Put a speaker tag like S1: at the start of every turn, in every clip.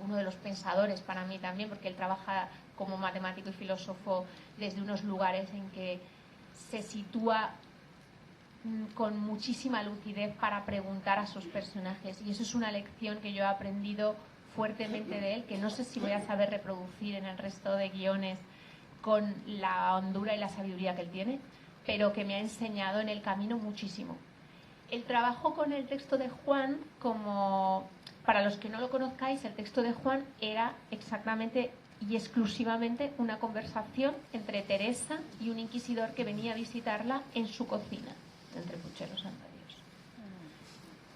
S1: uno de los pensadores para mí también, porque él trabaja como matemático y filósofo desde unos lugares en que se sitúa con muchísima lucidez para preguntar a sus personajes, y eso es una lección que yo he aprendido fuertemente de él, que no sé si voy a saber reproducir en el resto de guiones con la hondura y la sabiduría que él tiene, pero que me ha enseñado en el camino muchísimo. El trabajo con el texto de Juan, como para los que no lo conozcáis, el texto de Juan era exactamente y exclusivamente una conversación entre Teresa y un inquisidor que venía a visitarla en su cocina, entre pucheros santarios.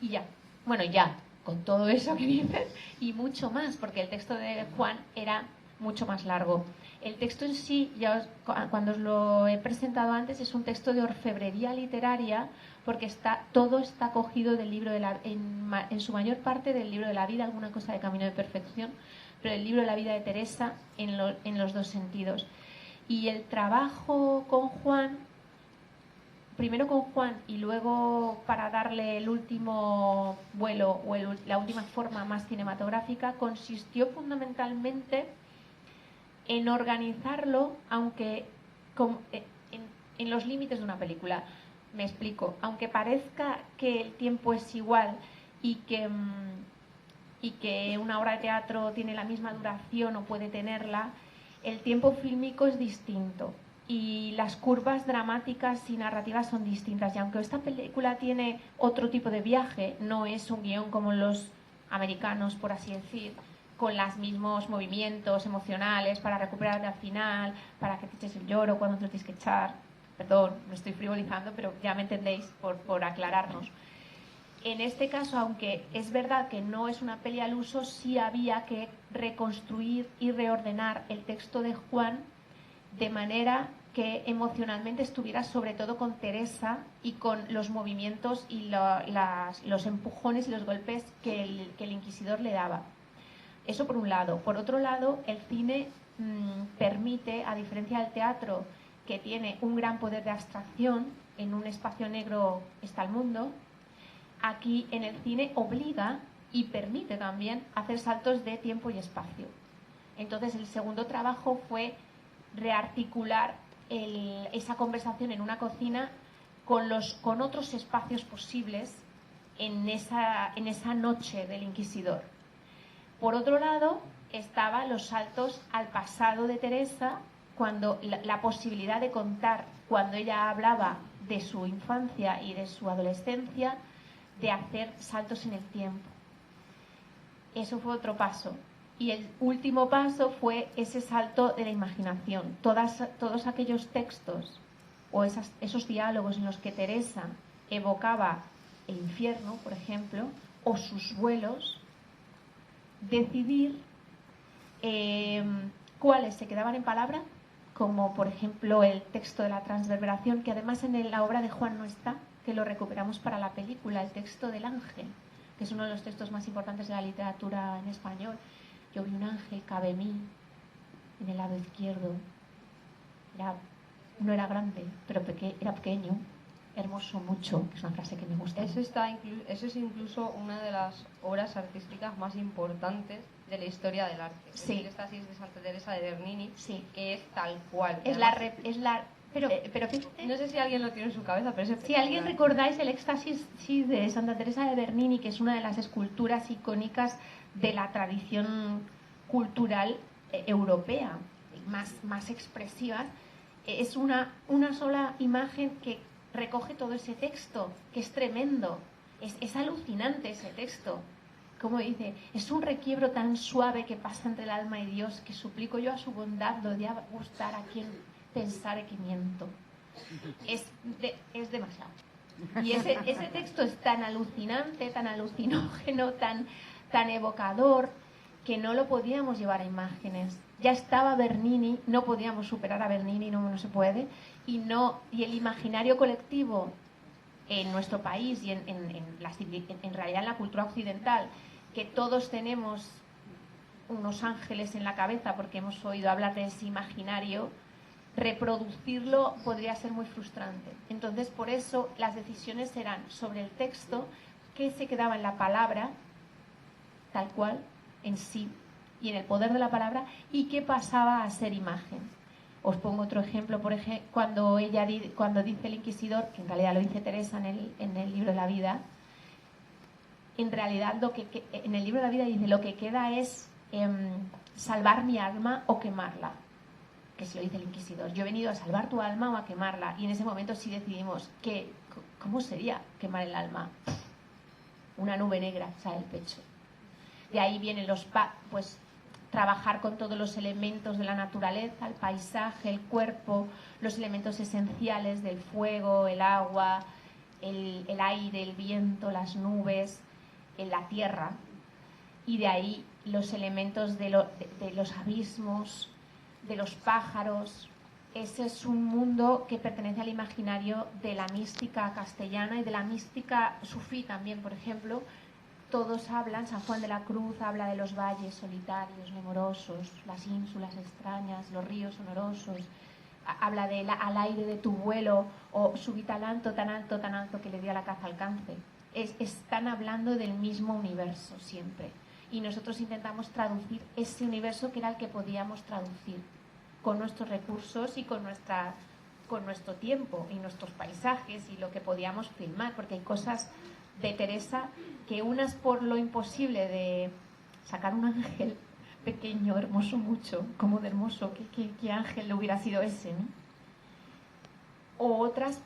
S1: Y ya, bueno, ya, con todo eso que dices, y mucho más, porque el texto de Juan era mucho más largo. El texto en sí, cuando os lo he presentado antes, es un texto de orfebrería literaria, porque todo está cogido del libro en su mayor parte del libro de la vida, alguna cosa de Camino de Perfección, pero el libro de la vida de Teresa en los dos sentidos. Y el trabajo con Juan, primero con Juan y luego para darle el último vuelo o la última forma más cinematográfica, consistió fundamentalmente en organizarlo, aunque en los límites de una película. Me explico. Aunque parezca que el tiempo es igual y que una obra de teatro tiene la misma duración o puede tenerla, el tiempo fílmico es distinto y las curvas dramáticas y narrativas son distintas. Y aunque esta película tiene otro tipo de viaje, no es un guión como los americanos, por así decir, con los mismos movimientos emocionales para recuperarte al final, para que te eches el lloro cuando te lo tienes que echar. Perdón, me estoy frivolizando, pero ya me entendéis por aclararnos. En este caso, aunque es verdad que no es una peli al uso, sí había que reconstruir y reordenar el texto de Juan de manera que emocionalmente estuviera sobre todo con Teresa y con los movimientos y los empujones y los golpes que el inquisidor le daba. Eso por un lado. Por otro lado, el cine permite, a diferencia del teatro, que tiene un gran poder de abstracción, en un espacio negro está el mundo, aquí en el cine obliga y permite también hacer saltos de tiempo y espacio. Entonces el segundo trabajo fue rearticular esa conversación en una cocina con otros espacios posibles en esa noche del inquisidor. Por otro lado, estaban los saltos al pasado de Teresa, cuando la posibilidad de contar, cuando ella hablaba de su infancia y de su adolescencia, de hacer saltos en el tiempo. Eso fue otro paso. Y el último paso fue ese salto de la imaginación. Todos aquellos textos o esos diálogos en los que Teresa evocaba el infierno, por ejemplo, o sus vuelos, decidir cuáles se quedaban en palabra, como por ejemplo el texto de la transverberación, que además en la obra de Juan no está, que lo recuperamos para la película, el texto del ángel, que es uno de los textos más importantes de la literatura en español. Yo vi un ángel, cabe mí, en el lado izquierdo. No era grande, pero era pequeño, hermoso mucho, que es una frase que me gusta.
S2: Eso es incluso una de las obras artísticas más importantes de la historia del arte.
S1: Sí.
S2: El Éxtasis de Santa Teresa de Bernini,
S1: sí,
S2: que es tal cual.
S1: Pero fíjate,
S2: no sé si alguien lo tiene en su cabeza, pero
S1: si alguien recordáis el Éxtasis de Santa Teresa de Bernini, que es una de las esculturas icónicas de la tradición cultural europea, más expresivas, es una sola imagen que recoge todo ese texto, que es tremendo. Es alucinante ese texto. Como dice, es un requiebro tan suave que pasa entre el alma y Dios, que suplico yo a su bondad lo de gustar a quien pensare que miento. Es demasiado. Y ese texto es tan alucinante, tan alucinógeno, tan evocador, que no lo podíamos llevar a imágenes. Ya estaba Bernini, no podíamos superar a Bernini, no se puede, y el imaginario colectivo en nuestro país y en realidad en la cultura occidental, que todos tenemos unos ángeles en la cabeza porque hemos oído hablar de ese imaginario, reproducirlo podría ser muy frustrante. Entonces, por eso las decisiones eran sobre el texto, que se quedaba en la palabra tal cual en sí, y en el poder de la palabra, y que pasaba a ser imagen. Os pongo otro ejemplo, cuando dice el inquisidor, que en realidad lo dice Teresa en el libro de la vida, en realidad en el libro de la vida dice, lo que queda es salvar mi alma o quemarla, que se lo dice el inquisidor. Yo he venido a salvar tu alma o a quemarla, y en ese momento sí decidimos que, ¿cómo sería quemar el alma? Una nube negra sale del pecho. De ahí vienen pues trabajar con todos los elementos de la naturaleza, el paisaje, el cuerpo, los elementos esenciales del fuego, el agua, el aire, el viento, las nubes, la tierra, y de ahí los elementos de los abismos, de los pájaros. Ese es un mundo que pertenece al imaginario de la mística castellana y de la mística sufí también, por ejemplo. Todos hablan, San Juan de la Cruz habla de los valles solitarios, nemorosos, las ínsulas extrañas, los ríos sonorosos, habla al aire de tu vuelo, o subí tan alto, que le dio a la caza alcance. Están hablando del mismo universo siempre, y nosotros intentamos traducir ese universo que era el que podíamos traducir con nuestros recursos y con nuestro tiempo y nuestros paisajes y lo que podíamos filmar, porque hay cosas de Teresa que unas por lo imposible de sacar un ángel pequeño, hermoso mucho, como de hermoso, ¿qué ángel hubiera sido ese, ¿no? O otras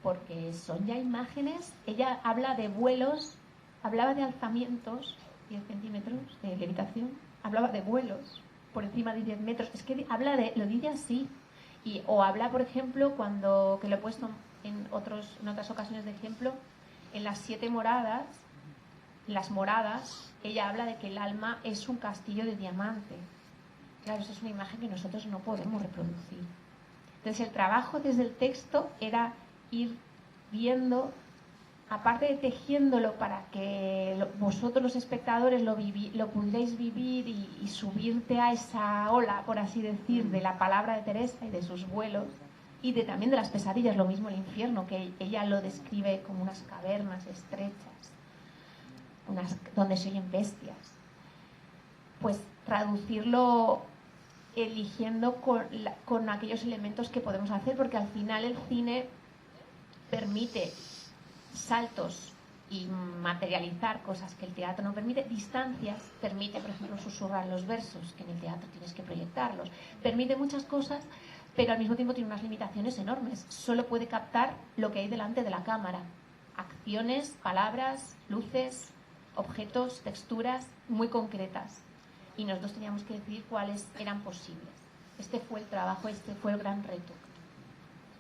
S1: porque son ya imágenes. Ella habla de vuelos, hablaba de alzamientos, 10 centímetros de levitación, hablaba de vuelos por encima de 10 metros, es que lo dice así, o habla, por ejemplo, que lo he puesto en otras ocasiones de ejemplo, en las 7 moradas, las moradas, ella habla de que el alma es un castillo de diamante. Claro, esa es una imagen que nosotros no podemos reproducir. Entonces el trabajo desde el texto era ir viendo, aparte de tejiéndolo para que vosotros los espectadores lo pudierais vivir y subirte a esa ola, por así decir, de la palabra de Teresa y de sus vuelos, y también de las pesadillas, lo mismo el infierno, que ella lo describe como unas cavernas estrechas, donde se oyen bestias. Pues traducirlo eligiendo con aquellos elementos que podemos hacer, porque al final el cine permite saltos y materializar cosas que el teatro no permite, distancias, permite, por ejemplo, susurrar los versos, que en el teatro tienes que proyectarlos, permite muchas cosas, pero al mismo tiempo tiene unas limitaciones enormes. Solo puede captar lo que hay delante de la cámara, acciones, palabras, luces, objetos, texturas muy concretas, y nosotros teníamos que decidir cuáles eran posibles. Este fue el trabajo, este fue el gran reto.